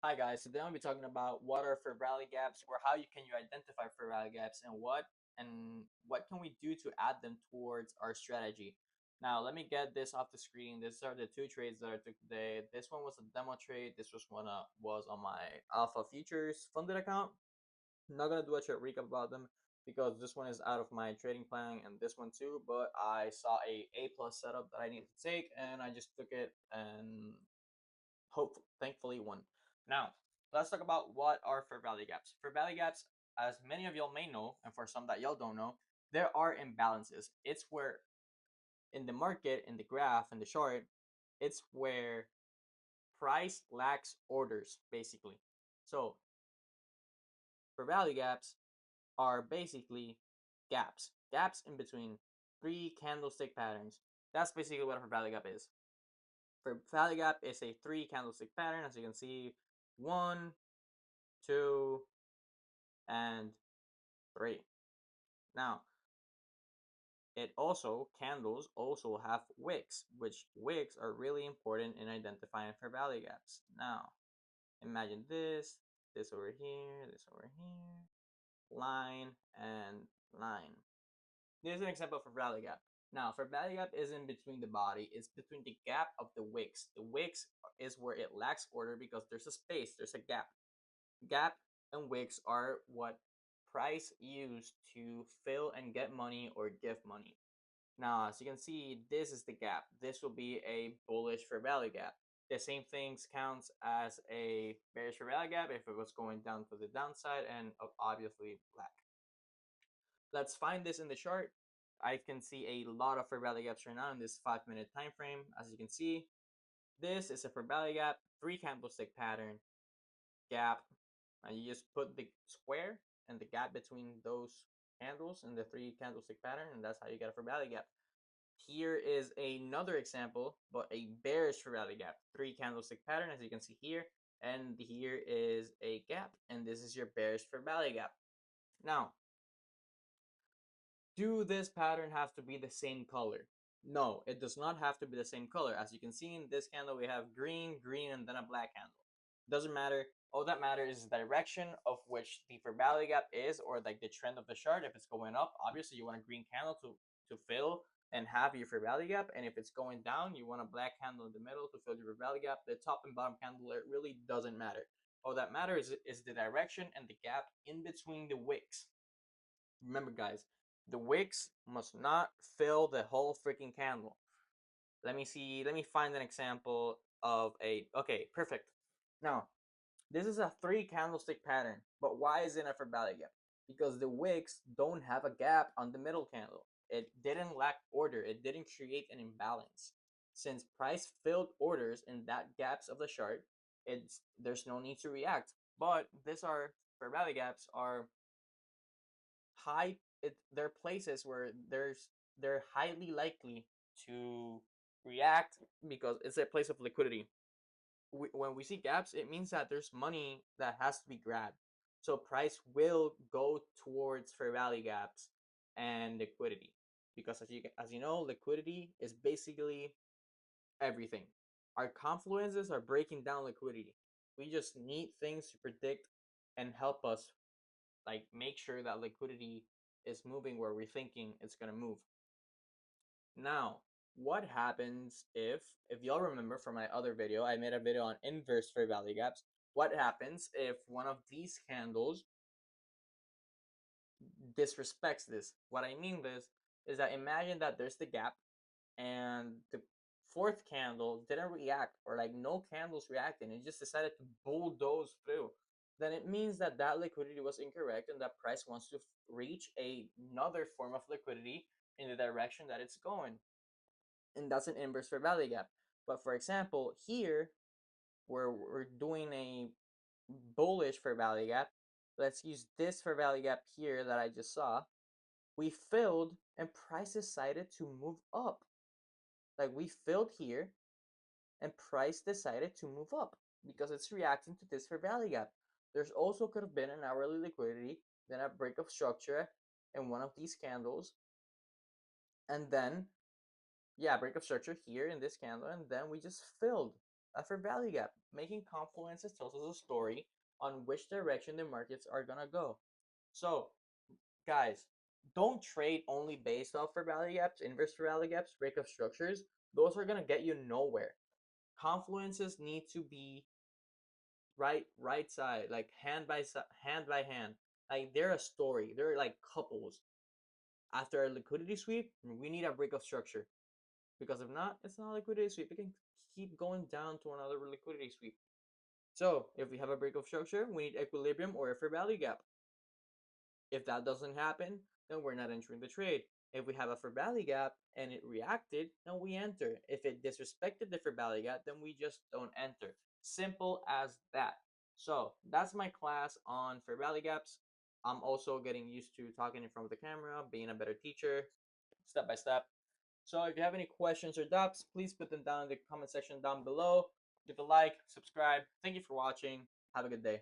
Hi guys, today I'll be talking about what are fair value gaps or how you identify fair value gaps and what can we do to add them towards our strategy. Now let me get this off the screen. These are the two trades that I took today. This one was a demo trade. This was on my Alpha Futures funded account. I'm not gonna do a short recap about them because this one is out of my trading plan and this one too. But I saw a plus setup that I needed to take and I just took it and thankfully won. Now, let's talk about what are fair value gaps. Fair value gaps, as many of y'all may know, and for some that y'all don't know, there are imbalances. It's where in the market, in the graph, in the chart, it's where price lacks orders, basically. So, fair value gaps are basically gaps in between three candlestick patterns. That's basically what a fair value gap is. For value gap is a three candlestick pattern, as you can see, one, two, and three. Now, candles also have wicks, which wicks are really important in identifying fair value gaps. Now, imagine this over here, this over here, line, and line. Here's an example for value gap. Now, for value gap isn't between the body, it's between the gap of the wicks. The wicks is where it lacks order because there's a space, there's a gap. Gap and wicks are what price used to fill and get money or give money. Now, as you can see, this is the gap. This will be a bullish fair value gap. The same things counts as a bearish fair value gap if it was going down to the downside and obviously black. Let's find this in the chart. I can see a lot of fair value gaps right now in this 5-minute time frame. As you can see, this is a fair value gap, three candlestick pattern, gap, and you just put the square and the gap between those candles in the three candlestick pattern, and that's how you get a fair value gap. Here is another example, but a bearish fair value gap, three candlestick pattern, as you can see here, and here is a gap, and this is your bearish fair value gap. Now, do this pattern have to be the same color? No, it does not have to be the same color. As you can see in this candle, we have green, green, and then a black candle. Doesn't matter. All that matters is the direction of which the fair value gap is, or like the trend of the chart. If it's going up, obviously you want a green candle to fill and have your fair value gap. And if it's going down, you want a black candle in the middle to fill your fair value gap. The top and bottom candle, it really doesn't matter. All that matters is the direction and the gap in between the wicks. Remember, guys, the wicks must not fill the whole freaking candle. Let me see. Let me find an example of okay, perfect. Now, this is a three candlestick pattern, but why is it a fair value gap? Because the wicks don't have a gap on the middle candle. It didn't lack order. It didn't create an imbalance. Since price filled orders in that gaps of the chart, there's no need to react. But these are fair value gaps are they're places where they're highly likely to react because it's a place of liquidity. When we see gaps, it means that there's money that has to be grabbed. So price will go towards fair value gaps and liquidity because as you know, liquidity is basically everything. Our confluences are breaking down liquidity. We just need things to predict and help us like make sure that liquidity is moving where we're thinking it's going to move. Now, what happens if y'all remember from my other video, I made a video on inverse fair value gaps. What happens if one of these candles disrespects this? What I mean this is that imagine that there's the gap and the fourth candle didn't react, or like no candles reacting, it just decided to bulldoze through. Then it means that that liquidity was incorrect and that price wants to reach another form of liquidity in the direction that it's going, and that's an inverse fair value gap. But for example, here where we're doing a bullish fair value gap, let's use this fair value gap here that I just saw. We filled and price decided to move up. Like we filled here and price decided to move up because it's reacting to this fair value gap. There's also could have been an hourly liquidity, then a break of structure in one of these candles, and then break of structure here in this candle, and then we just filled a fair value gap. Making confluences tells us a story on which direction the markets are gonna go. So, guys, don't trade only based off fair value gaps, inverse fair value gaps, breakup structures. Those are gonna get you nowhere. Confluences need to be right side, like hand by hand. Like they're a story. They're like couples. After a liquidity sweep, we need a breakup structure because if not, it's not a liquidity sweep. It can keep going down to another liquidity sweep. So if we have a breakup structure, we need equilibrium or a fair value gap. If that doesn't happen, then we're not entering the trade. If we have a fair value gap and it reacted, then we enter. If it disrespected the fair value gap, then we just don't enter. Simple as that. So that's my class on fair value gaps. I'm also getting used to talking in front of the camera, being a better teacher, step by step. So if you have any questions or doubts, please put them down in the comment section down below. Give a like, subscribe. Thank you for watching. Have a good day.